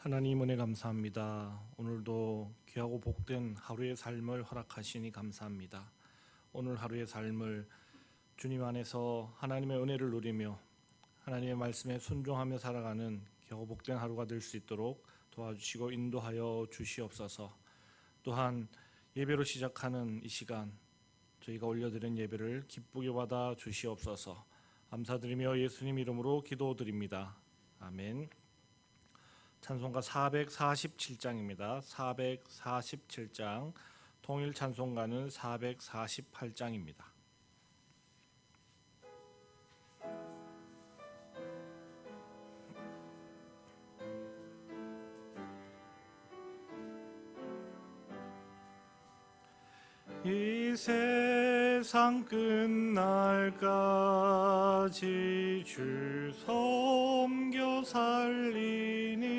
하나님 은혜 감사합니다. 오늘도 귀하고 복된 하루의 삶을 허락하시니 감사합니다. 오늘 하루의 삶을 주님 안에서 하나님의 은혜를 누리며 하나님의 말씀에 순종하며 살아가는 귀하고 복된 하루가 될 수 있도록 도와주시고 인도하여 주시옵소서. 또한 예배로 시작하는 이 시간 저희가 올려드린 예배를 기쁘게 받아 주시옵소서. 감사드리며 예수님 이름으로 기도드립니다. 아멘. 찬송가 447장입니다. 447장, 통일 찬송가는 448장입니다. 이 세상 끝날까지 주 섬겨 살리니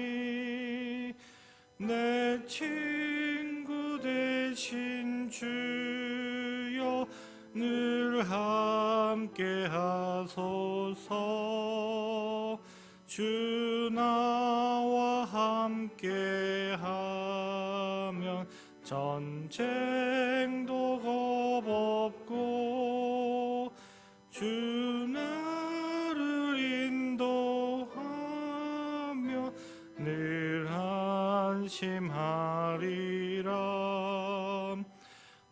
내 친구 되신 주여 늘 함께 하소서. 주 나와 함께 하면 전쟁도 겁없고 주 나를 인도하며 늘 안심하리라.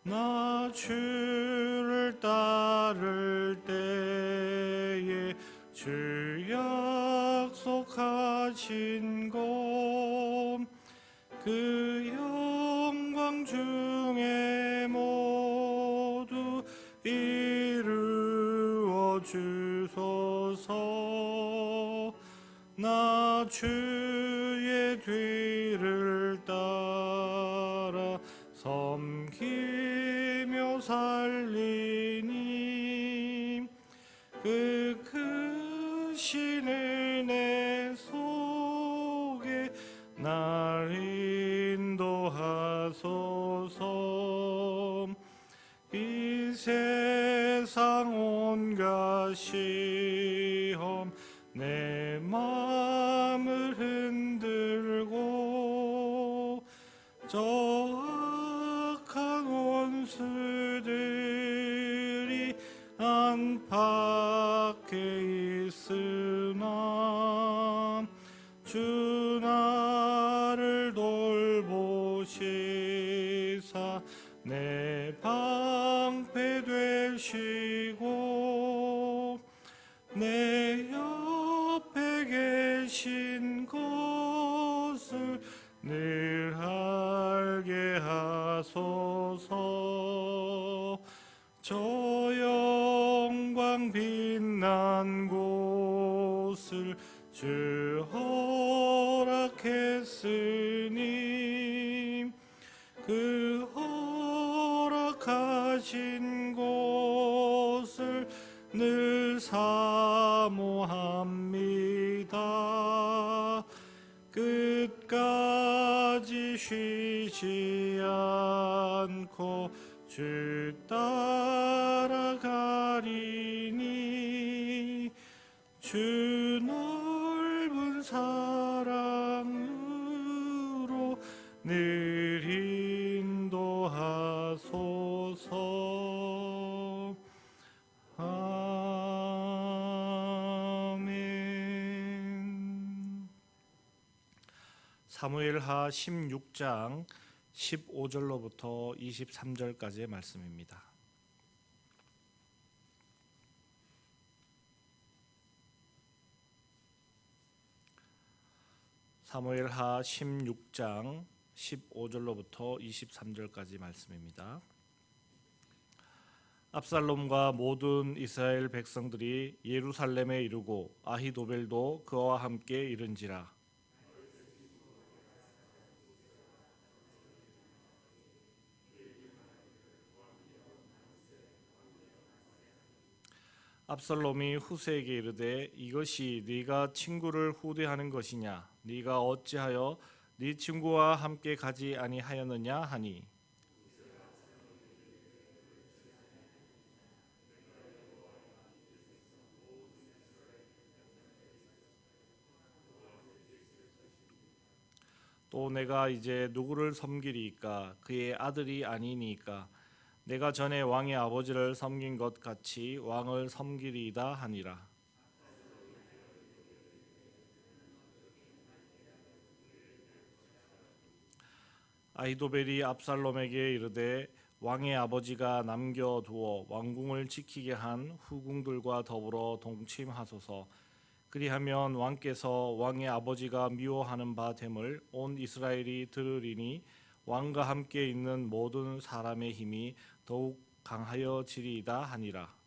나 주를 따를 때에 주 약속하신 곳 그 영광 중에 모두 이루어 주소서. 나 주의 뒤를 따라 섬기며 살리니 그 크신 은혜 속에 날 인도하소서. 이 세상 온갖 시험 내 마음을 흔들고 저 악한 원수들이 안팎에 있으나 주 나를 돌보시사 내 방패 되시고 내 옆에 계신 것을 늘 알게 하소서. 저 영광 빛난 곳을 주 허락했으니 그 허락하신 곳을 늘 사모합니다. 끝까지 쉬지 않고 주 따라가리니 주 넓은 사랑으로 늘 인도하소서. 아멘. 사무엘하 16장 15절로부터 23절까지의 말씀입니다. 사무엘하 16장 15절로부터 23절까지 말씀입니다. 압살롬과 모든 이스라엘 백성들이 예루살렘에 이르고 아히도벨도 그와 함께 이른지라. 압살롬이 후세에게 이르되 이것이 네가 친구를 후대하는 것이냐? 네가 어찌하여 네 친구와 함께 가지 아니하였느냐 하니 또 내가 이제 누구를 섬기리이까? 그의 아들이 아니니까 내가 전에 왕의 아버지를 섬긴 것 같이 왕을 섬기리이다 하니라. 아히도벨이 압살롬에게 이르되 왕의 아버지가 남겨두어 왕궁을 지키게 한 후궁들과 더불어 동침하소서. 그리하면 왕께서 왕의 아버지가 미워하는 바 됨을 온 이스라엘이 들으리니 왕과 함께 있는 모든 사람의 힘이 더욱 강하여지리이다 하니라.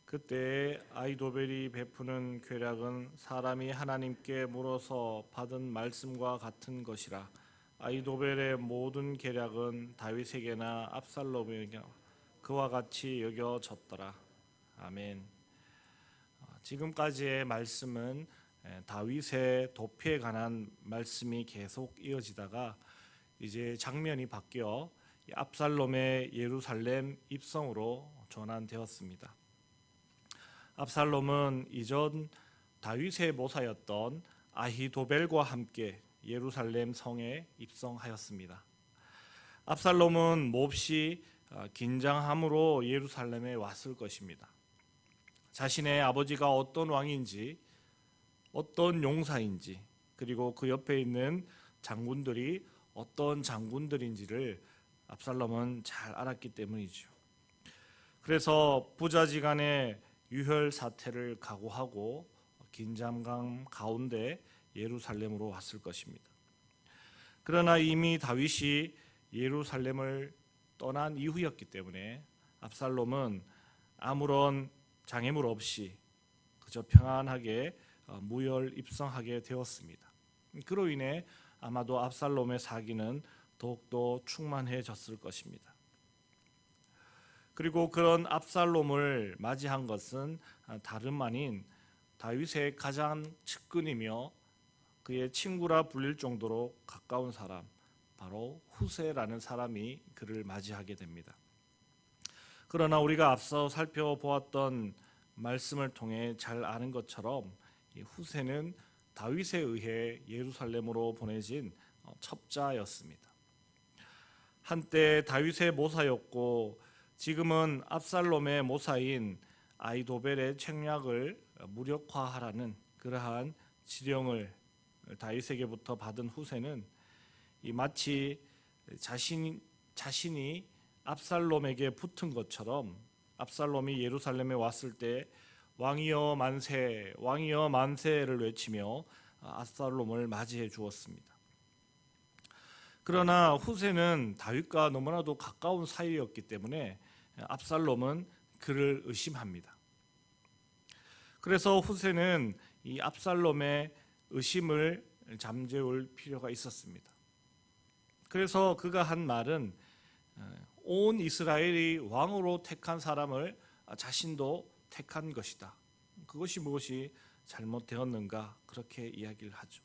그때 아히도벨이 베푸는 괴략은 사람이 하나님께 물어서 받은 말씀과 같은 것이라. 아히도벨의 모든 계략은 다윗에게나 압살롬에게나 그와 같이 여겨졌더라. 아멘. 지금까지의 말씀은 다윗의 도피에 관한 말씀이 계속 이어지다가 이제 장면이 바뀌어 압살롬의 예루살렘 입성으로 전환되었습니다. 압살롬은 이전 다윗의 모사였던 아히도벨과 함께 예루살렘 성에 입성하였습니다. 압살롬은 몹시 긴장함으로 예루살렘에 왔을 것입니다. 자신의 아버지가 어떤 왕인지, 어떤 용사인지, 그리고 그 옆에 있는 장군들이 어떤 장군들인지를 압살롬은 잘 알았기 때문이죠. 그래서 부자지간의 유혈 사태를 각오하고 긴장감 가운데 예루살렘으로 왔을 것입니다. 그러나 이미 다윗이 예루살렘을 떠난 이후였기 때문에 압살롬은 아무런 장애물 없이 그저 평안하게 무혈 입성하게 되었습니다. 그로 인해 아마도 압살롬의 사기는 더욱더 충만해졌을 것입니다. 그리고 그런 압살롬을 맞이한 것은 다름 아닌 다윗의 가장 측근이며 그의 친구라 불릴 정도로 가까운 사람, 바로 후세라는 사람이 그를 맞이하게 됩니다. 그러나 우리가 앞서 살펴보았던 말씀을 통해 잘 아는 것처럼 후세는 다윗에 의해 예루살렘으로 보내진 첩자였습니다. 한때 다윗의 모사였고 지금은 압살롬의 모사인 아히도벨의 책략을 무력화하라는 그러한 지령을 다윗에게부터 받은 후세는 마치 자신이 압살롬에게 붙은 것처럼 압살롬이 예루살렘에 왔을 때 왕이여 만세, 왕이여 만세를 외치며 압살롬을 맞이해 주었습니다. 그러나 후세는 다윗과 너무나도 가까운 사이였기 때문에 압살롬은 그를 의심합니다. 그래서 후세는 이 압살롬의 의심을 잠재울 필요가 있었습니다. 그래서 그가 한 말은 온 이스라엘이 왕으로 택한 사람을 자신도 택한 것이다. 그것이 무엇이 잘못되었는가 그렇게 이야기를 하죠.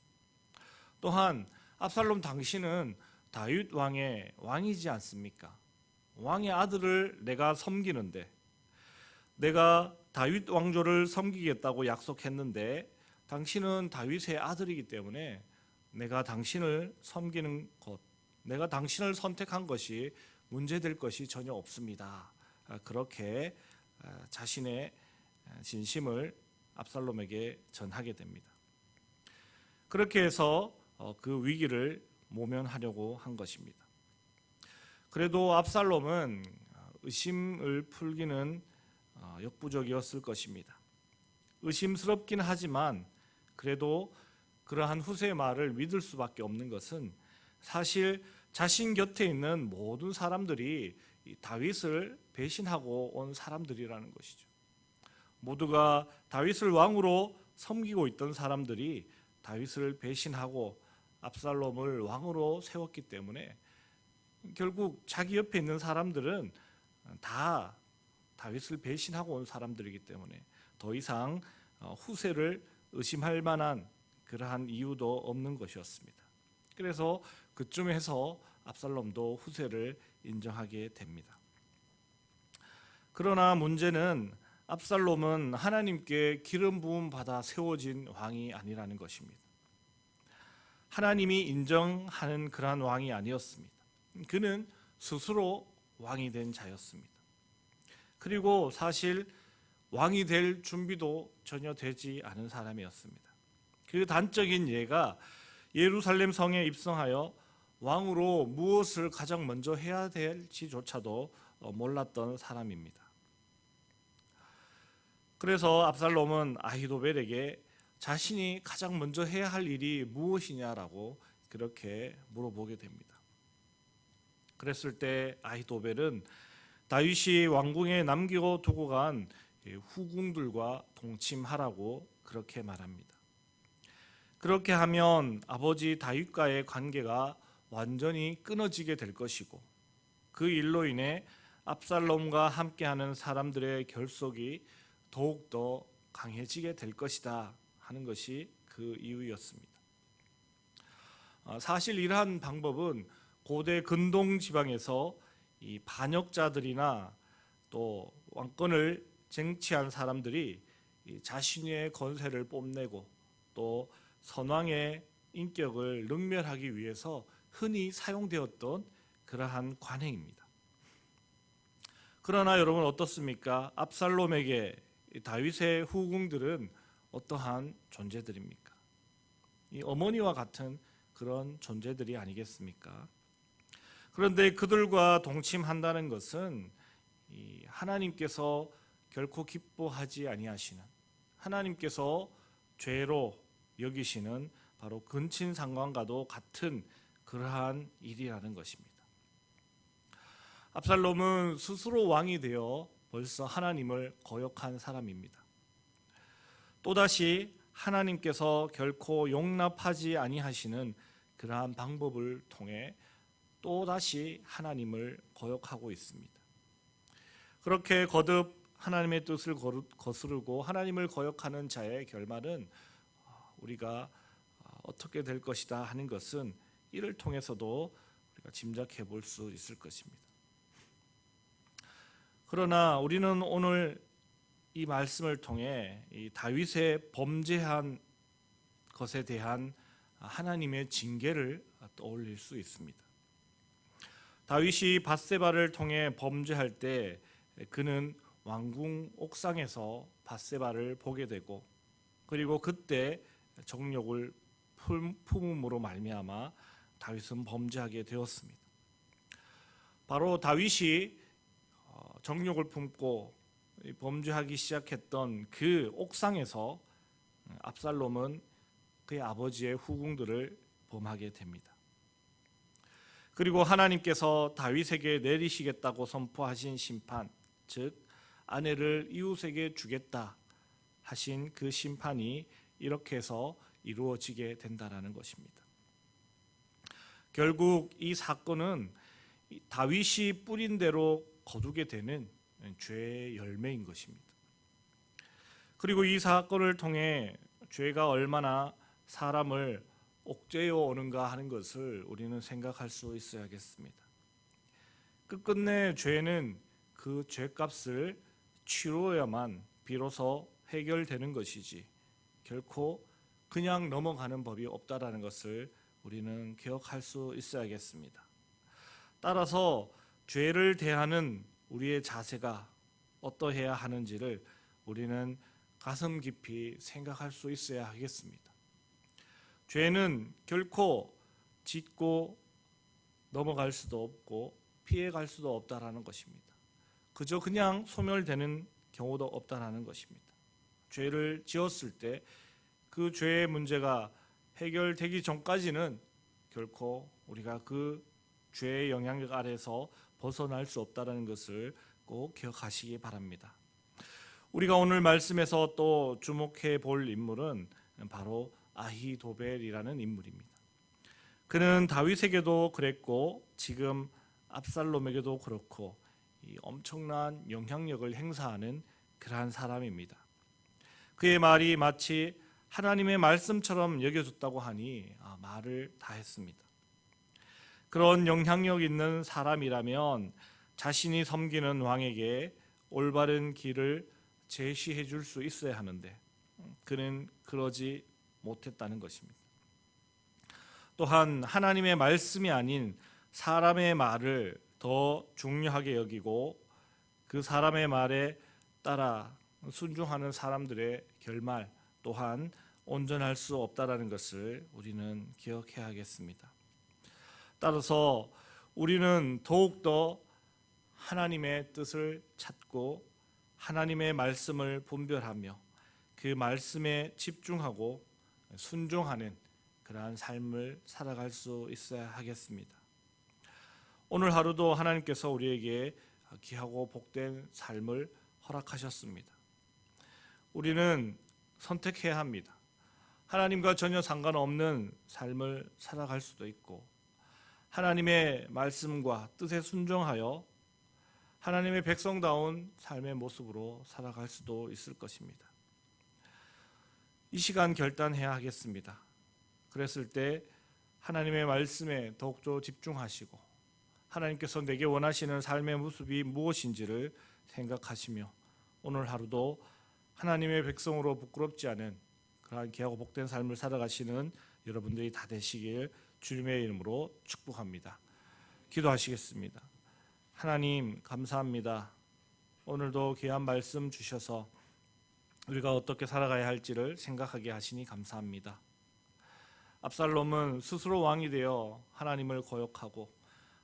또한 압살롬 당신은 다윗 왕의 왕이지 않습니까? 왕의 아들을 내가 섬기는데 내가 다윗 왕조를 섬기겠다고 약속했는데 당신은 다윗의 아들이기 때문에 내가 당신을 섬기는 것, 내가 당신을 선택한 것이 문제될 것이 전혀 없습니다. 그렇게 자신의 진심을 압살롬에게 전하게 됩니다. 그렇게 해서 그 위기를 모면하려고 한 것입니다. 그래도 압살롬은 의심을 풀기는 역부족이었을 것입니다. 의심스럽긴 하지만 그래도 그러한 후세의 말을 믿을 수밖에 없는 것은 사실 자신 곁에 있는 모든 사람들이 다윗을 배신하고 온 사람들이라는 것이죠. 모두가 다윗을 왕으로 섬기고 있던 사람들이 다윗을 배신하고 압살롬을 왕으로 세웠기 때문에 결국 자기 옆에 있는 사람들은 다 다윗을 배신하고 온 사람들이기 때문에 더 이상 후세를 의심할 만한 그러한 이유도 없는 것이었습니다. 그래서 그쯤에서 압살롬도 후세를 인정하게 됩니다. 그러나 문제는 압살롬은 하나님께 기름 부음 받아 세워진 왕이 아니라는 것입니다. 하나님이 인정하는 그러한 왕이 아니었습니다. 그는 스스로 왕이 된 자였습니다. 그리고 사실 왕이 될 준비도 전혀 되지 않은 사람이었습니다. 그 단적인 예가 예루살렘 성에 입성하여 왕으로 무엇을 가장 먼저 해야 될지조차도 몰랐던 사람입니다. 그래서 압살롬은 아히도벨에게 자신이 가장 먼저 해야 할 일이 무엇이냐라고 그렇게 물어보게 됩니다. 그랬을 때 아히도벨은 다윗이 왕궁에 남겨두고 간 후궁들과 동침하라고 그렇게 말합니다. 그렇게 하면 아버지 다윗과의 관계가 완전히 끊어지게 될 것이고 그 일로 인해 압살롬과 함께하는 사람들의 결속이 더욱더 강해지게 될 것이다 하는 것이 그 이유였습니다. 사실 이러한 방법은 고대 근동 지방에서 이 반역자들이나 또 왕권을 쟁취한 사람들이 자신의 권세를 뽐내고 또 선왕의 인격을 능멸하기 위해서 흔히 사용되었던 그러한 관행입니다. 그러나 여러분 어떻습니까? 압살롬에게 다윗의 후궁들은 어떠한 존재들입니까? 이 어머니와 같은 그런 존재들이 아니겠습니까? 그런데 그들과 동침한다는 것은 하나님께서 결코 기뻐하지 아니하시는, 하나님께서 죄로 여기시는 바로 근친상간과도 같은 그러한 일이라는 것입니다. 압살롬은 스스로 왕이 되어 벌써 하나님을 거역한 사람입니다. 또다시 하나님께서 결코 용납하지 아니하시는 그러한 방법을 통해 또다시 하나님을 거역하고 있습니다. 그렇게 거듭 하나님의 뜻을 거스르고 하나님을 거역하는 자의 결말은 우리가 어떻게 될 것이다 하는 것은 이를 통해서도 우리가 짐작해 볼 수 있을 것입니다. 그러나 우리는 오늘 이 말씀을 통해 이 다윗의 범죄한 것에 대한 하나님의 징계를 떠올릴 수 있습니다. 다윗이 밧세바를 통해 범죄할 때 그는 왕궁 옥상에서 밧세바를 보게 되고 그리고 그때 정욕을 품음으로 말미암아 다윗은 범죄하게 되었습니다. 바로 다윗이 정욕을 품고 범죄하기 시작했던 그 옥상에서 압살롬은 그의 아버지의 후궁들을 범하게 됩니다. 그리고 하나님께서 다윗에게 내리시겠다고 선포하신 심판, 즉 아내를 이웃에게 주겠다 하신 그 심판이 이렇게 해서 이루어지게 된다라는 것입니다. 결국 이 사건은 다윗이 뿌린 대로 거두게 되는 죄의 열매인 것입니다. 그리고 이 사건을 통해 죄가 얼마나 사람을 옥죄어 오는가 하는 것을 우리는 생각할 수 있어야겠습니다. 끝끝내 죄는 그 죄값을 치루어야만 비로소 해결되는 것이지 결코 그냥 넘어가는 법이 없다라는 것을 우리는 기억할 수 있어야겠습니다. 따라서 죄를 대하는 우리의 자세가 어떠해야 하는지를 우리는 가슴 깊이 생각할 수 있어야 하겠습니다. 죄는 결코 짓고 넘어갈 수도 없고 피해갈 수도 없다라는 것입니다. 그저 그냥 소멸되는 경우도 없다라는 것입니다. 죄를 지었을 때 그 죄의 문제가 해결되기 전까지는 결코 우리가 그 죄의 영향력 아래서 벗어날 수 없다는 것을 꼭 기억하시기 바랍니다. 우리가 오늘 말씀에서 또 주목해 볼 인물은 바로 아히도벨이라는 인물입니다. 그는 다윗에게도 그랬고 지금 압살롬에게도 그렇고 엄청난 영향력을 행사하는 그러한 사람입니다. 그의 말이 마치 하나님의 말씀처럼 여겨졌다고 하니 말을 다 했습니다. 그런 영향력 있는 사람이라면 자신이 섬기는 왕에게 올바른 길을 제시해 줄 수 있어야 하는데 그는 그러지 못했다는 것입니다. 또한 하나님의 말씀이 아닌 사람의 말을 더 중요하게 여기고 그 사람의 말에 따라 순종하는 사람들의 결말 또한 온전할 수 없다라는 것을 우리는 기억해야 하겠습니다. 따라서 우리는 더욱더 하나님의 뜻을 찾고 하나님의 말씀을 분별하며 그 말씀에 집중하고 순종하는 그러한 삶을 살아갈 수 있어야 하겠습니다. 오늘 하루도 하나님께서 우리에게 귀하고 복된 삶을 허락하셨습니다. 우리는 선택해야 합니다. 하나님과 전혀 상관없는 삶을 살아갈 수도 있고 하나님의 말씀과 뜻에 순종하여 하나님의 백성다운 삶의 모습으로 살아갈 수도 있을 것입니다. 이 시간 결단해야 하겠습니다. 그랬을 때 하나님의 말씀에 더욱더 집중하시고 하나님께서 내게 원하시는 삶의 모습이 무엇인지를 생각하시며 오늘 하루도 하나님의 백성으로 부끄럽지 않은 그러한 귀하고 복된 삶을 살아가시는 여러분들이 다 되시길 주님의 이름으로 축복합니다. 기도하시겠습니다. 하나님 감사합니다. 오늘도 귀한 말씀 주셔서 우리가 어떻게 살아가야 할지를 생각하게 하시니 감사합니다. 압살롬은 스스로 왕이 되어 하나님을 거역하고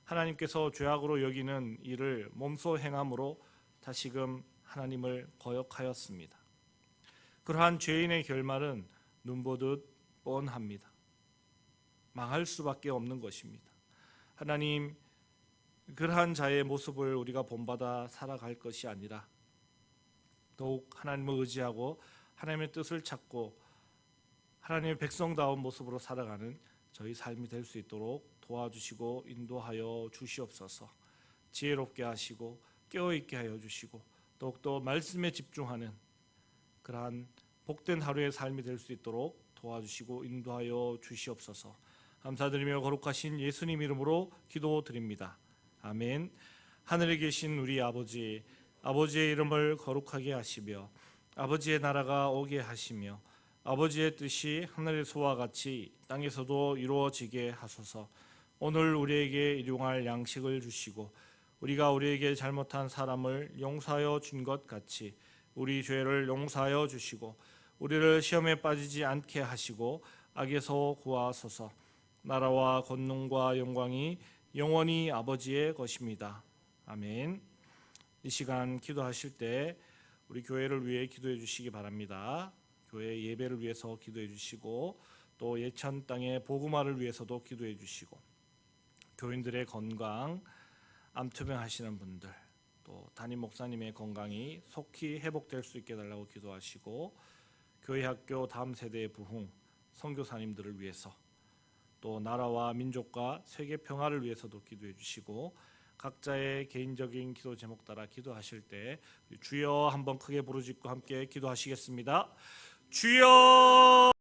하나님께서 죄악으로 여기는 일을 몸소 행함으로 다시금 하나님을 거역하였습니다. 그러한 죄인의 결말은 눈보듯 뻔합니다. 망할 수밖에 없는 것입니다. 하나님, 그러한 자의 모습을 우리가 본받아 살아갈 것이 아니라 더욱 하나님을 의지하고 하나님의 뜻을 찾고 하나님의 백성다운 모습으로 살아가는 저희 삶이 될 수 있도록 도와주시고 인도하여 주시옵소서. 지혜롭게 하시고 깨어있게 하여 주시고 더욱더 말씀에 집중하는 그러한 복된 하루의 삶이 될 수 있도록 도와주시고 인도하여 주시옵소서. 감사드리며 거룩하신 예수님 이름으로 기도드립니다. 아멘. 하늘에 계신 우리 아버지, 아버지의 이름을 거룩하게 하시며 아버지의 나라가 오게 하시며 아버지의 뜻이 하늘에서와 같이 땅에서도 이루어지게 하소서. 오늘 우리에게 일용할 양식을 주시고 우리가 우리에게 잘못한 사람을 용서하여 준 것 같이 우리 죄를 용서하여 주시고 우리를 시험에 빠지지 않게 하시고 악에서 구하소서. 나라와 권능과 영광이 영원히 아버지의 것입니다. 아멘. 이 시간 기도하실 때 우리 교회를 위해 기도해 주시기 바랍니다. 교회 예배를 위해서 기도해 주시고 또 예천 땅의 복음화를 위해서도 기도해 주시고 교인들의 건강, 암투병 하시는 분들 또 담임 목사님의 건강이 속히 회복될 수 있게 해달라고 기도하시고 교회 학교 다음 세대의 부흥, 선교사님들을 위해서 또 나라와 민족과 세계 평화를 위해서도 기도해 주시고 각자의 개인적인 기도 제목 따라 기도하실 때 주여 한번 크게 부르짖고 함께 기도하시겠습니다. 주여